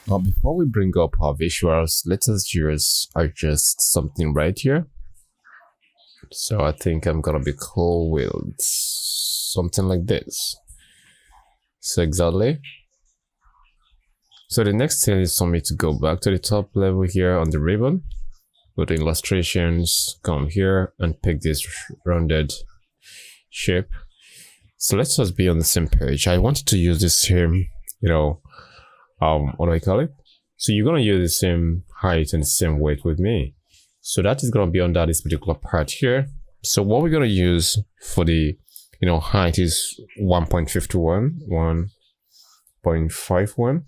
Now, before we bring up our visuals, let us just adjust something right here. So I think I'm gonna be cool with something like this. So exactly. So the next thing is for me to go back to the top level here on the ribbon, go to illustrations, come here and pick this rounded shape. So let's just be on the same page. I wanted to use the same, what do I call it? So you're gonna use the same height and the same weight with me. So that is gonna be under this particular part here. So what we're gonna use for the height is 1.51, 1.51.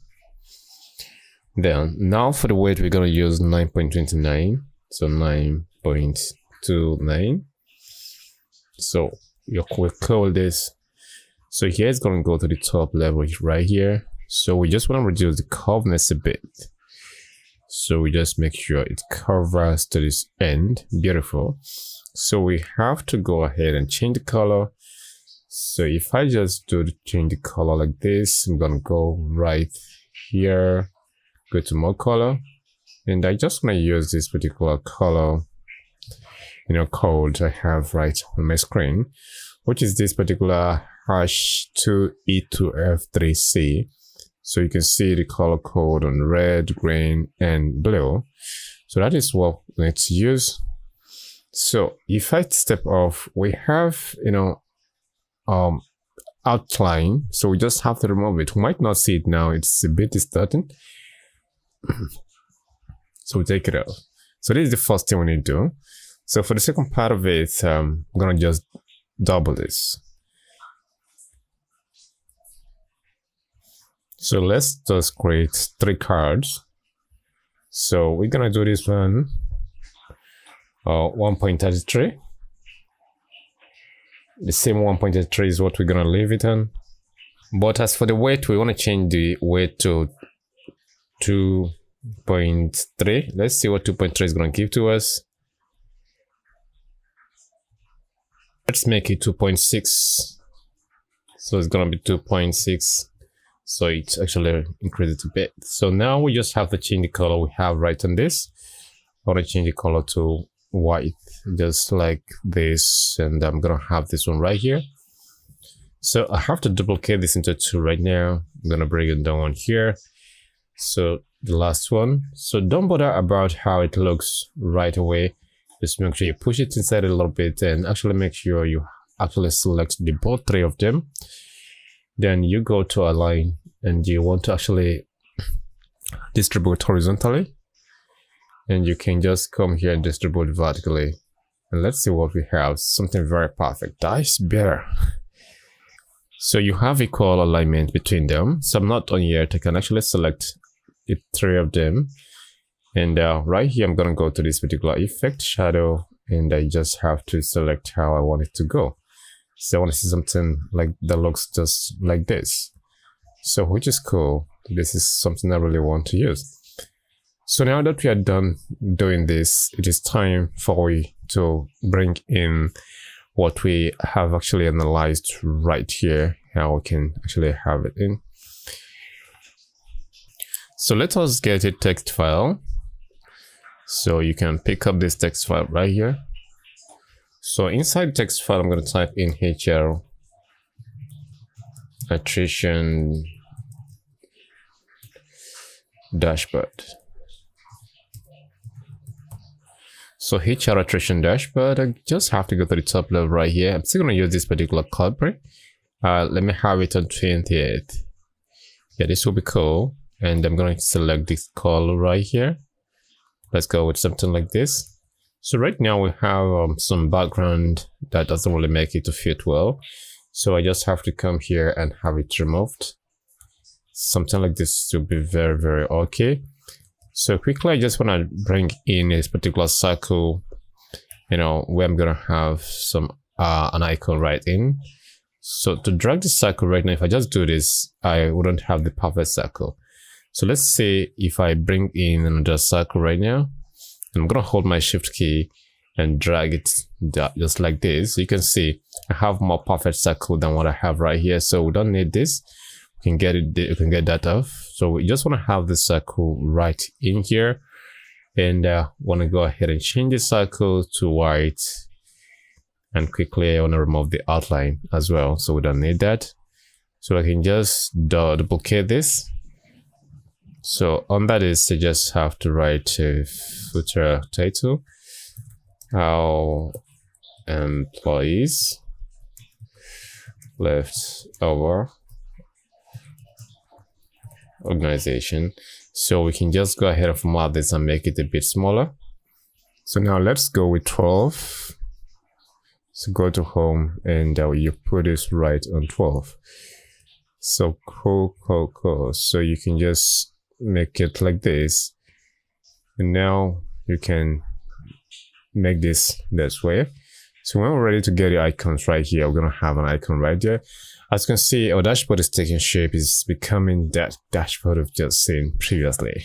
Then now for the weight, we're gonna use 9.29. So 9.29. So we'll call this. So here it's gonna go to the top level right here. So we just want to reduce the curveness a bit. So we just make sure it covers to this end. Beautiful. So we have to go ahead and change the color. So if I just change the color like this, I'm gonna go right here, go to more color, and I just want to use this particular color, code I have right on my screen, which is this particular #2E2F3C. So you can see the color code on red, green, and blue. So that is what we need to use. So if I step off, we have, outline. So we just have to remove it. We might not see it now. It's a bit distorted. So we take it out. So this is the first thing we need to do. So for the second part of it, I'm going to just double this. So let's just create 3 cards. So we're gonna do this one 1.33. The same 1.33 is what we're gonna leave it on. But as for the weight, we want to change the weight to 2.3. Let's see what 2.3 is gonna give to us. Let's make it 2.6. So it's gonna be 2.6. So it actually increases a bit. So now we just have to change the color we have right on this. I want to change the color to white, just like this. And I'm going to have this one right here. So I have to duplicate this into 2 right now. I'm going to bring it down here. So the last one. So don't bother about how it looks right away. Just make sure you push it inside a little bit and actually make sure you actually select the both 3 of them. Then you go to align and you want to actually distribute horizontally, and you can just come here and distribute vertically, and let's see what we have. Something very perfect. That is better. So you have equal alignment between them. So I'm not done yet. I can actually select the 3 of them, and right here I'm gonna go to this particular effect, shadow, and I just have to select how I want it to go. So I want to see something like that looks just like this. So which is cool. This is something I really want to use. So now that we are done doing this, it is time for we to bring in what we have actually analyzed right here, how we can actually have it in. So let us get a text file. So you can pick up this text file right here. So inside the text file, I'm going to type in HR attrition dashboard. So HR attrition dashboard, I just have to go to the top level right here. I'm still going to use this particular culprit. Let me have it on 28. Yeah, this will be cool. And I'm going to select this color right here. Let's go with something like this. So right now we have some background that doesn't really make it to fit well. So I just have to come here and have it removed. Something like this will be very, very okay. So quickly, I just want to bring in this particular circle, where I'm going to have some an icon right in. So to drag the circle right now, if I just do this, I wouldn't have the perfect circle. So let's say if I bring in another circle right now, I'm going to hold my shift key and drag it just like this. You can see I have more perfect circle than what I have right here. So we don't need this. you can get that off. So we just want to have the circle right in here, and want to go ahead and change the circle to white, and quickly I want to remove the outline as well, so we don't need that. So I can just duplicate this. So under this, I just have to write footer title, how employees left our organization. So we can just go ahead and format this and make it a bit smaller. So now let's go with 12. So go to home, and you put this right on 12. So cool. So you can just make it like this, and now you can make this way. So when we're ready to get the icons right here, we're gonna have an icon right there. As you can see, our dashboard is taking shape, is becoming that dashboard we've just seen previously.